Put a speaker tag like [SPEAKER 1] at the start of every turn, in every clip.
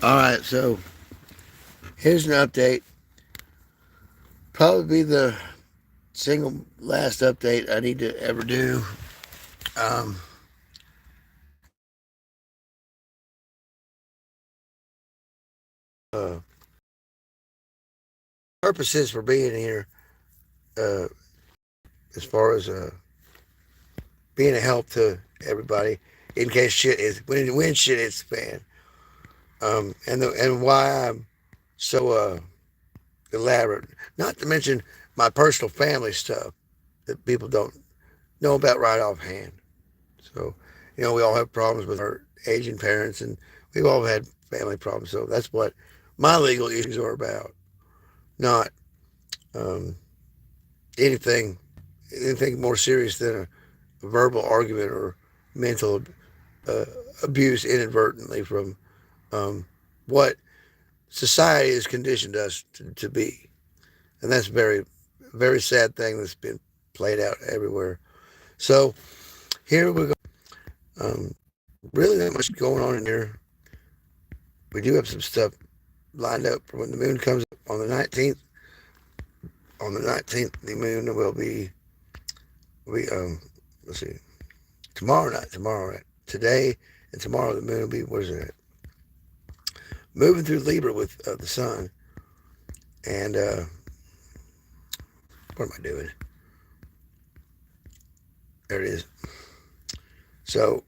[SPEAKER 1] All right, so here's an update. Probably be the single last update I need to ever do. Um, uh, purposes for being here, uh, as far as being a help to everybody in case shit is when shit hits the fan. And why I'm so elaborate. Not to mention my personal family stuff that people don't know about right offhand. So, we all have problems with our aging parents, and we've all had family problems. So that's what my legal issues are about, not um, anything anything more serious than a verbal argument or mental uh, abuse inadvertently from um, what society has conditioned us to be. And that's a very sad thing that's been played out everywhere. So here we go. Really not much going on in here. We do have some stuff lined up for when the moon comes up on the 19th. On the 19th, the moon will be let's see, tomorrow night. Today and tomorrow, the moon will be, what is it? Moving through Libra with the sun. And what am I doing? There it is. So,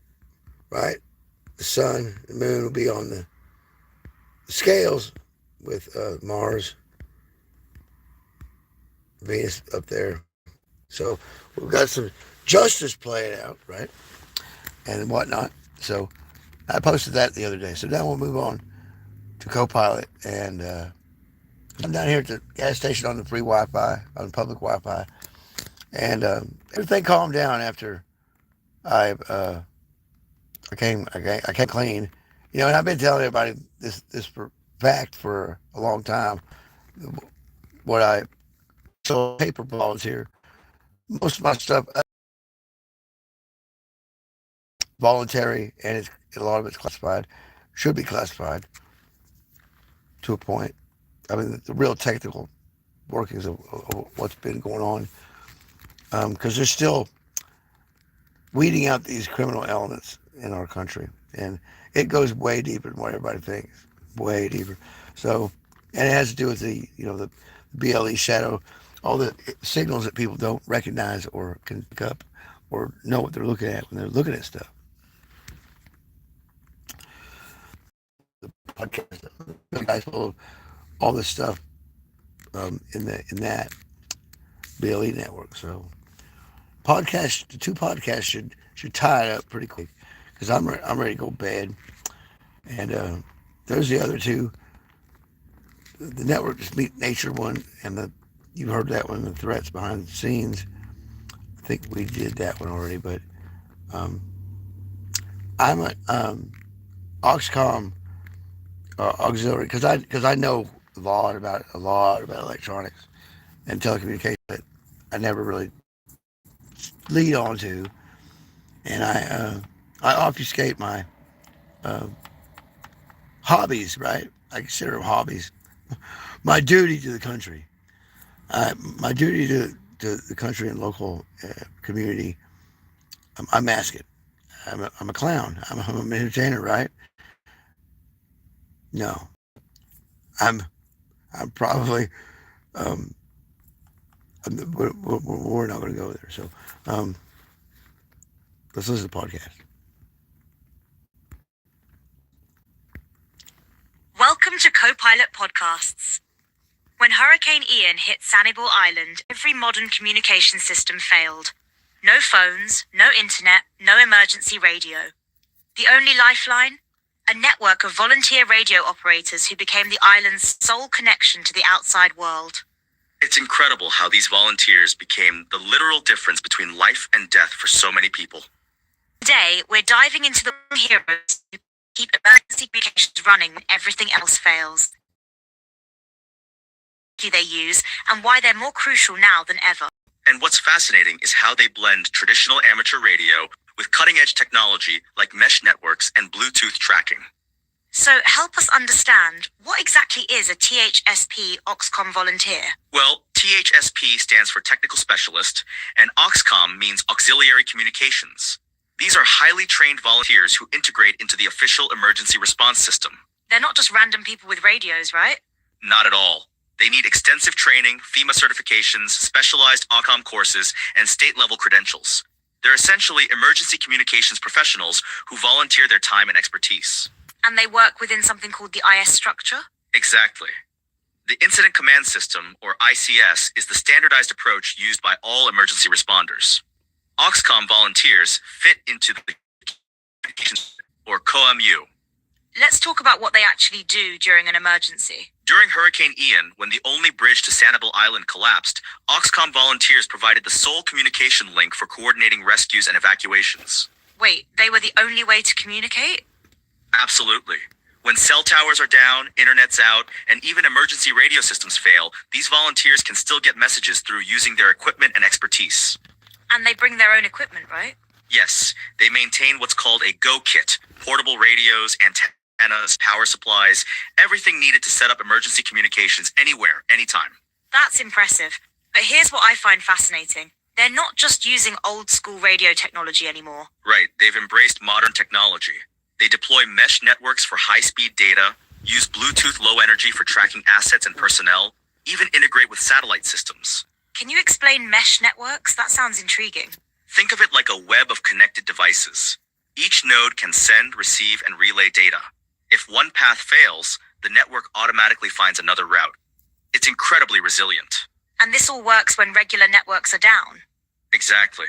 [SPEAKER 1] right, the sun, the moon will be on the scales with Mars, Venus up there. So we've got some justice playing out, right, and whatnot. So I posted that the other day. So now we'll move on to Copilot, and I'm down here at the gas station on the free Wi-Fi, on public Wi-Fi, and everything calmed down after I I came clean, and I've been telling everybody this for fact for a long time. What I so paper volunteer, most of my stuff voluntary, and a lot of it's classified, should be classified to a point. I mean, the real technical workings of what's been going on, because they're still weeding out these criminal elements in our country, and it goes way deeper than what everybody thinks, way deeper. So, and it has to do with the BLE shadow, all the signals that people don't recognize or can pick up or know what they're looking at when they're looking at stuff. The podcast, the guys full of all this stuff in that BLE network. So the two podcasts should tie it up pretty quick because I'm ready to go to bed. And there's the other two, the Network Meet Nature one, and you heard that one, the threats behind the scenes. I think we did that one already, but um, I'm a Oxcom auxiliary because I know a lot about electronics and telecommunications that I never really lead on to, and I obfuscate my uh, hobbies. Right, I consider them hobbies. My duty to the country, my duty to the country and local community. I mask it. I'm a clown. I'm an entertainer, right? No, I'm I'm probably um, we're not going to go there. So um, let's listen to the podcast.
[SPEAKER 2] Welcome to Copilot Podcasts. When Hurricane Ian hit Sanibel Island, every modern communication system failed. No phones, no internet, no emergency radio. The only lifeline? A network of volunteer radio operators who became the island's sole connection to the outside world.
[SPEAKER 3] It's incredible how these volunteers became the literal difference between life and death for so many people.
[SPEAKER 2] Today, we're diving into the heroes who keep emergency communications running when everything else fails. They use and why they're more crucial now than ever.
[SPEAKER 3] And what's fascinating is how they blend traditional amateur radio with cutting-edge technology like mesh networks and Bluetooth tracking.
[SPEAKER 2] So So help us understand, what exactly is a THSP Oxcom volunteer?
[SPEAKER 3] Well, THSP stands for Technical Specialist, and Oxcom means Auxiliary Communications. These are highly trained volunteers who integrate into the official emergency response system.
[SPEAKER 2] They're not just random people with radios, right?
[SPEAKER 3] Not at all. They need extensive training, FEMA certifications, specialized Oxcom courses, and state-level credentials. They're essentially emergency communications professionals who volunteer their time and expertise.
[SPEAKER 2] And they work within something called the IS structure?
[SPEAKER 3] Exactly. The Incident Command System, or ICS, is the standardized approach used by all emergency responders. Oxcom volunteers fit into the communications, or COMU.
[SPEAKER 2] Let's talk about what they actually do during an emergency.
[SPEAKER 3] During Hurricane Ian, when the only bridge to Sanibel Island collapsed, Oxcom volunteers provided the sole communication link for coordinating rescues and evacuations.
[SPEAKER 2] Wait, they were the only way to communicate?
[SPEAKER 3] Absolutely. When cell towers are down, internet's out, and even emergency radio systems fail, these volunteers can still get messages through using their equipment and expertise.
[SPEAKER 2] And they bring their own equipment, right?
[SPEAKER 3] Yes, they maintain what's called a Go Kit: portable radios, antennas, power supplies, everything needed to set up emergency communications anywhere, anytime.
[SPEAKER 2] That's impressive. But here's what I find fascinating. They're not just using old school radio technology anymore.
[SPEAKER 3] Right, they've embraced modern technology. They deploy mesh networks for high-speed data, use Bluetooth Low Energy for tracking assets and personnel, even integrate with satellite systems.
[SPEAKER 2] Can you explain mesh networks? That sounds intriguing.
[SPEAKER 3] Think of it like a web of connected devices. Each node can send, receive, and relay data. If one path fails, the network automatically finds another route. It's incredibly resilient.
[SPEAKER 2] And this all works when regular networks are down.
[SPEAKER 3] Exactly.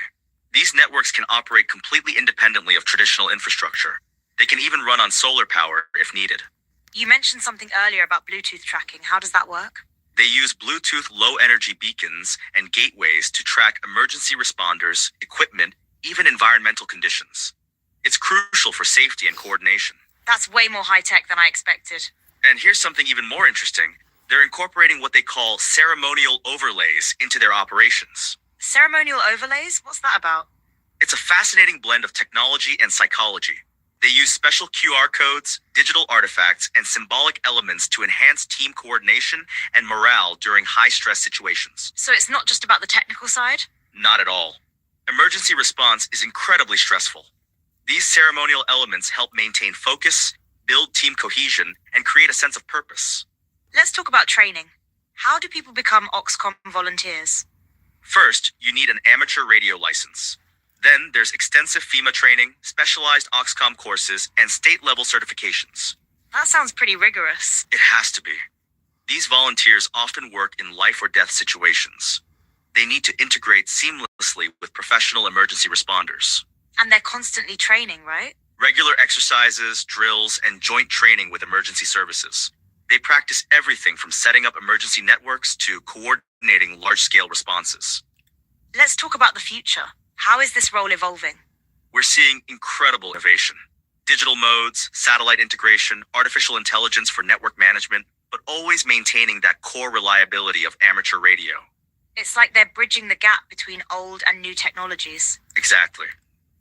[SPEAKER 3] These networks can operate completely independently of traditional infrastructure. They can even run on solar power if needed.
[SPEAKER 2] You mentioned something earlier about Bluetooth tracking. How does that work?
[SPEAKER 3] They use Bluetooth low-energy beacons and gateways to track emergency responders, equipment, even environmental conditions. It's crucial for safety and coordination.
[SPEAKER 2] That's way more high-tech than I expected.
[SPEAKER 3] And here's something even more interesting. They're incorporating what they call ceremonial overlays into their operations.
[SPEAKER 2] Ceremonial overlays? What's that about?
[SPEAKER 3] It's a fascinating blend of technology and psychology. They use special QR codes, digital artifacts, and symbolic elements to enhance team coordination and morale during high-stress situations.
[SPEAKER 2] So it's not just about the technical side?
[SPEAKER 3] Not at all. Emergency response is incredibly stressful. These ceremonial elements help maintain focus, build team cohesion, and create a sense of purpose.
[SPEAKER 2] Let's talk about training. How do people become Oxcom volunteers?
[SPEAKER 3] First, you need an amateur radio license. Then there's extensive FEMA training, specialized Oxcom courses, and state-level certifications.
[SPEAKER 2] That sounds pretty rigorous.
[SPEAKER 3] It has to be. These volunteers often work in life or death situations. They need to integrate seamlessly with professional emergency responders.
[SPEAKER 2] And they're constantly training, right?
[SPEAKER 3] Regular exercises, drills, and joint training with emergency services. They practice everything from setting up emergency networks to coordinating large-scale responses.
[SPEAKER 2] Let's talk about the future. How is this role evolving?
[SPEAKER 3] We're seeing incredible innovation. Digital modes, satellite integration, artificial intelligence for network management, but always maintaining that core reliability of amateur radio.
[SPEAKER 2] It's like they're bridging the gap between old and new technologies.
[SPEAKER 3] Exactly.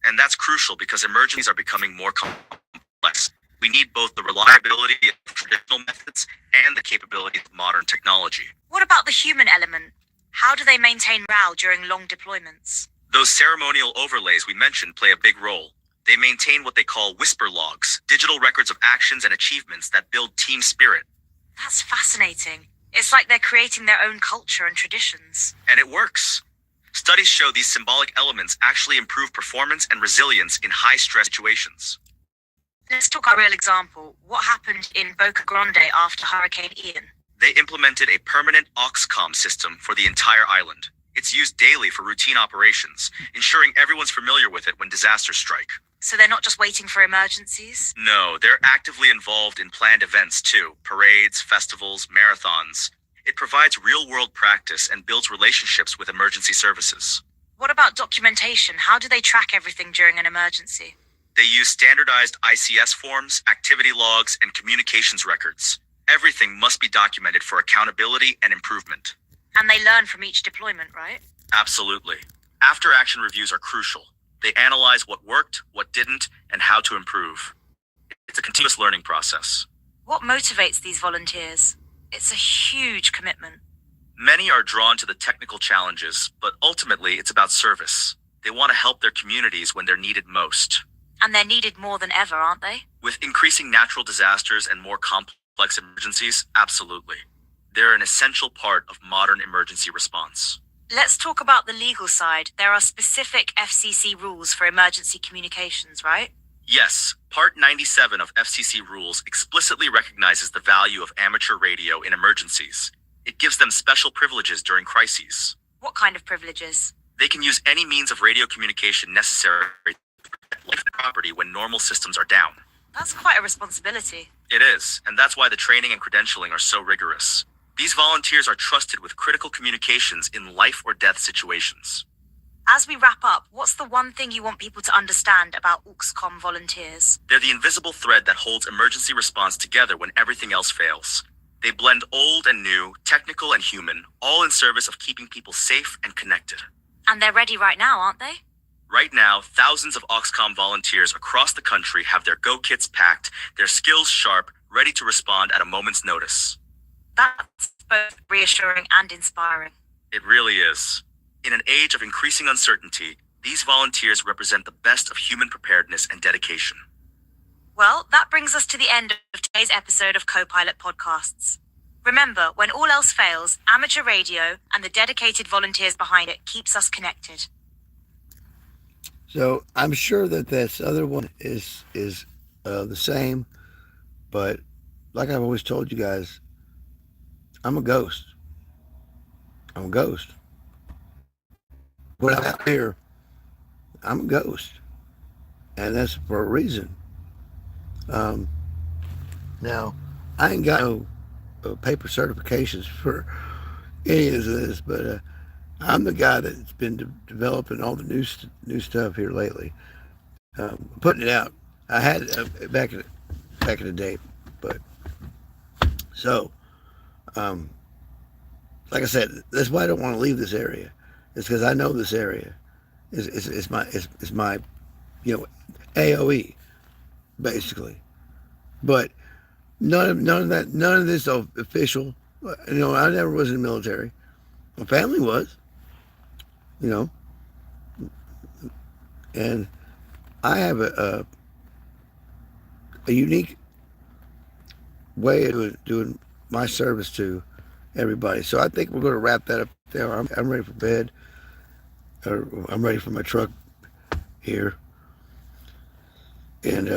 [SPEAKER 3] And that's crucial because emergencies are becoming more complex. We need both the reliability of traditional methods and the capability of modern technology.
[SPEAKER 2] What about the human element? How do they maintain morale during long deployments?
[SPEAKER 3] Those ceremonial overlays we mentioned play a big role. They maintain what they call whisper logs, digital records of actions and achievements that build team spirit.
[SPEAKER 2] That's fascinating. It's like they're creating their own culture and traditions.
[SPEAKER 3] And it works. Studies show these symbolic elements actually improve performance and resilience in high-stress situations.
[SPEAKER 2] Let's talk about a real example. What happened in Boca Grande after Hurricane Ian?
[SPEAKER 3] They implemented a permanent Oxcom system for the entire island. It's used daily for routine operations, ensuring everyone's familiar with it when disasters strike.
[SPEAKER 2] So they're not just waiting for emergencies?
[SPEAKER 3] No, they're actively involved in planned events too. Parades, festivals, marathons. It provides real-world practice and builds relationships with emergency services.
[SPEAKER 2] What about documentation? How do they track everything during an emergency?
[SPEAKER 3] They use standardized ICS forms, activity logs, and communications records. Everything must be documented for accountability and improvement.
[SPEAKER 2] And they learn from each deployment, right?
[SPEAKER 3] Absolutely. After-action reviews are crucial. They analyze what worked, what didn't, and how to improve. It's a continuous learning process.
[SPEAKER 2] What motivates these volunteers? It's a huge commitment.
[SPEAKER 3] Many are drawn to the technical challenges, but ultimately it's about service. They want to help their communities when they're needed most.
[SPEAKER 2] And they're needed more than ever, aren't they?
[SPEAKER 3] With increasing natural disasters and more complex emergencies, absolutely. They're an essential part of modern emergency response.
[SPEAKER 2] Let's talk about the legal side. There are specific FCC rules for emergency communications, right?
[SPEAKER 3] Yes, Part 97 of FCC rules explicitly recognizes the value of amateur radio in emergencies. It gives them special privileges during crises.
[SPEAKER 2] What kind of privileges?
[SPEAKER 3] They can use any means of radio communication necessary to protect life and property when normal systems are down.
[SPEAKER 2] That's quite a responsibility.
[SPEAKER 3] It is, and that's why the training and credentialing are so rigorous. These volunteers are trusted with critical communications in life or death situations.
[SPEAKER 2] As we wrap up, what's the one thing you want people to understand about Auxcom volunteers?
[SPEAKER 3] They're the invisible thread that holds emergency response together when everything else fails. They blend old and new, technical and human, all in service of keeping people safe and connected.
[SPEAKER 2] And they're ready right now, aren't they?
[SPEAKER 3] Right now, thousands of Auxcom volunteers across the country have their go kits packed, their skills sharp, ready to respond at a moment's notice.
[SPEAKER 2] That's both reassuring and inspiring.
[SPEAKER 3] It really is. In an age of increasing uncertainty, these volunteers represent the best of human preparedness and dedication.
[SPEAKER 2] Well, that brings us to the end of today's episode of Copilot Podcasts. Remember, when all else fails, amateur radio and the dedicated volunteers behind it keeps us connected.
[SPEAKER 1] So I'm sure that this other one is the same, but like I've always told you guys, I'm a ghost. I'm a ghost. When I'm out here, I'm a ghost, and that's for a reason. Now, I ain't got no paper certifications for any of this, but I'm the guy that's been developing all the new stuff here lately, putting it out. I had it back in the day, but so like I said, that's why I don't want to leave this area. It's because I know this area is my AOE basically, but none of this official. I never was in the military. My family was, and I have a unique way of doing my service to everybody. So I think we're going to wrap that up there. I'm ready for bed, or I'm ready for my truck here, and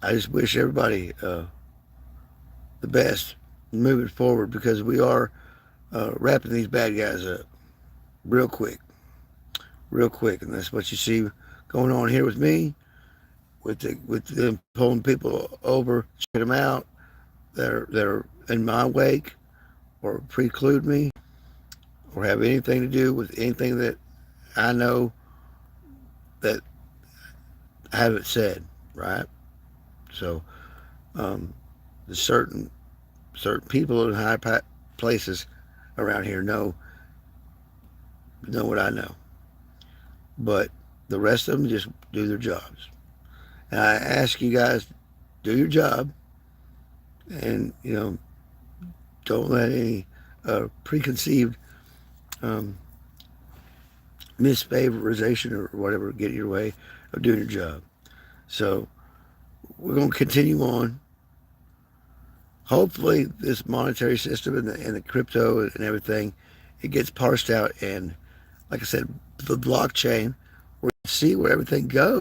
[SPEAKER 1] I just wish everybody the best moving forward, because we are wrapping these bad guys up real quick, and that's what you see going on here with me, with them pulling people over, checking them out. They're in my wake, or preclude me, or have anything to do with anything that I know that I haven't said, right? So the certain people in high places around here know what I know, but the rest of them just do their jobs. And I ask you guys, do your job, and don't let any preconceived misfavorization or whatever get in your way of doing your job. So we're going to continue on. Hopefully this monetary system and the crypto and everything, it gets parsed out, and like I said, the blockchain, we're going to see where everything goes,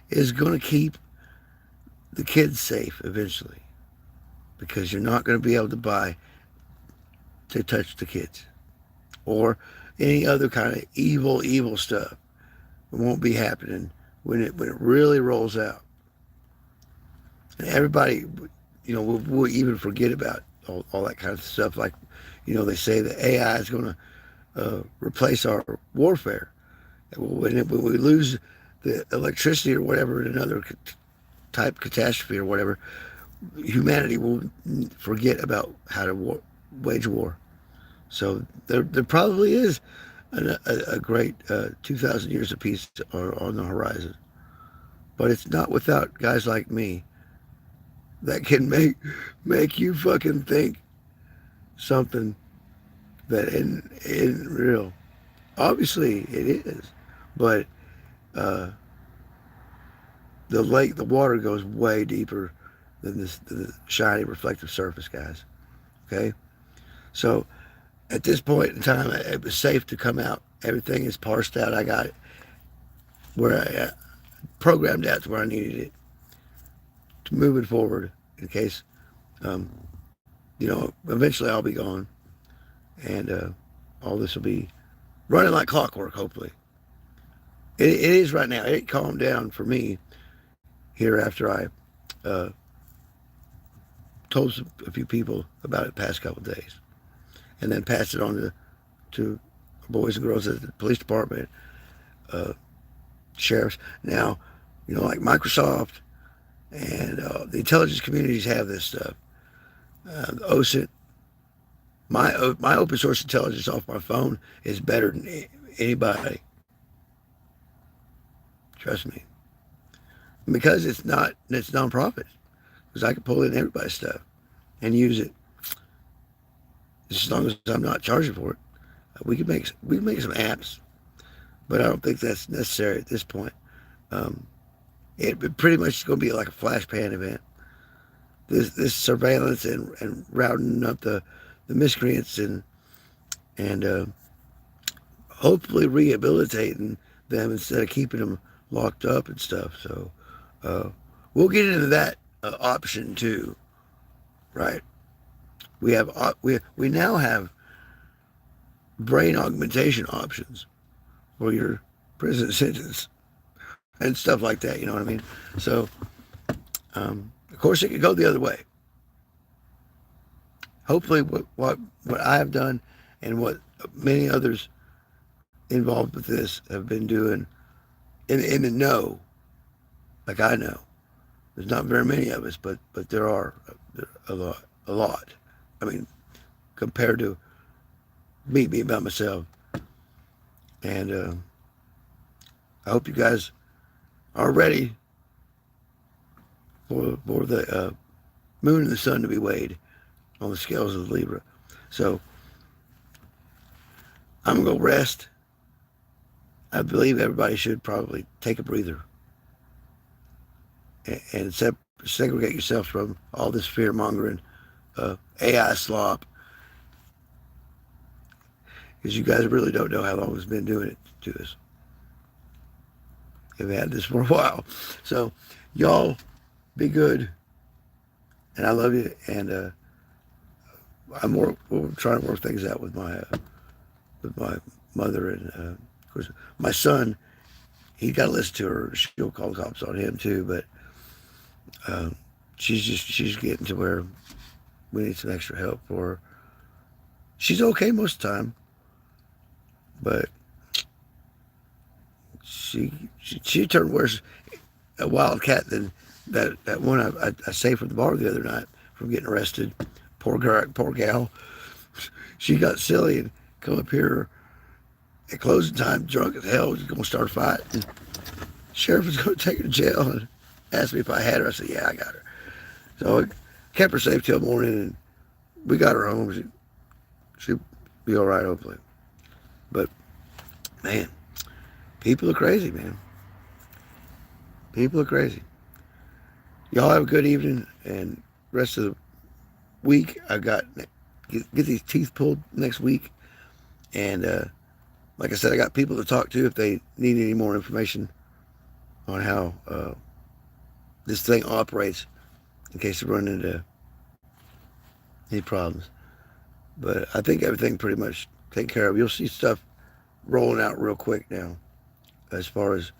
[SPEAKER 1] is going to keep the kids safe eventually, because you're not going to be able to touch the kids or any other kind of evil stuff. It won't be happening when it really rolls out, and everybody we'll even forget about all that kind of stuff. Like they say that AI is going to replace our warfare. When we lose the electricity or whatever in another type catastrophe or whatever, humanity will forget about how to wage war. So there probably is a great 2,000 years of peace on the horizon. but it's not without guys like me that can make you fucking think something that isn't real. Obviously, it is, but the water goes way deeper than the shiny reflective surface, guys. Okay, so at this point in time, it was safe to come out. Everything is parsed out. I got it where I programmed out to where I needed it to move it forward in case, eventually I'll be gone, and all this will be running like clockwork. Hopefully, it is right now. It calmed down for me here after I told a few people about it the past couple of days, and then passed it on to boys and girls at the police department, sheriffs. Now, like Microsoft and the intelligence communities have this stuff. The OSINT, my open source intelligence off my phone is better than anybody. Trust me. Because it's nonprofit. Because I can pull in everybody's stuff and use it. As long as I'm not charging for it. We can make some apps, but I don't think that's necessary at this point. It pretty much is going to be like a flash pan event. This surveillance and routing up the miscreants and hopefully rehabilitating them instead of keeping them locked up and stuff. So we'll get into that option too, right? We now have brain augmentation options for your prison sentence and stuff like that. You know what I mean? So, of course, it could go the other way. Hopefully, what I have done and what many others involved with this have been doing in the know, like I know. There's not very many of us, but there are a lot. I mean, compared to me being by myself. And I hope you guys are ready for the moon and the sun to be weighed on the scales of Libra. So I'm going to go rest. I believe everybody should probably take a breather and segregate yourself from all this fear-mongering AI slop, because you guys really don't know how long it's been doing it to us. We've had this for a while. So y'all be good, and I love you, and we're trying to work things out with my mother, and of course my son. He got to listen to her. She'll call the cops on him too, but she's getting to where we need some extra help for her. She's okay most of the time, but she turned worse a wildcat than that one I saved from the bar the other night from getting arrested. Poor gal. She got silly and come up here at closing time, drunk as hell, was going to start a fight. And sheriff was going to take her to jail and asked me if I had her. I said, yeah, I got her. So I kept her safe till morning, and we got her home. She'll be all right, hopefully. But, man, people are crazy, man. People are crazy. Y'all have a good evening, and rest of the week, I got get these teeth pulled next week, and like I said, I got people to talk to if they need any more information on how this thing operates in case they run into any problems. But I think everything pretty much taken care of. You'll see stuff rolling out real quick now as far as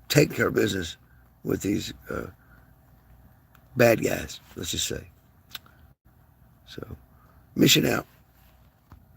[SPEAKER 1] taking care of business with these bad guys, let's just say. So, mission out.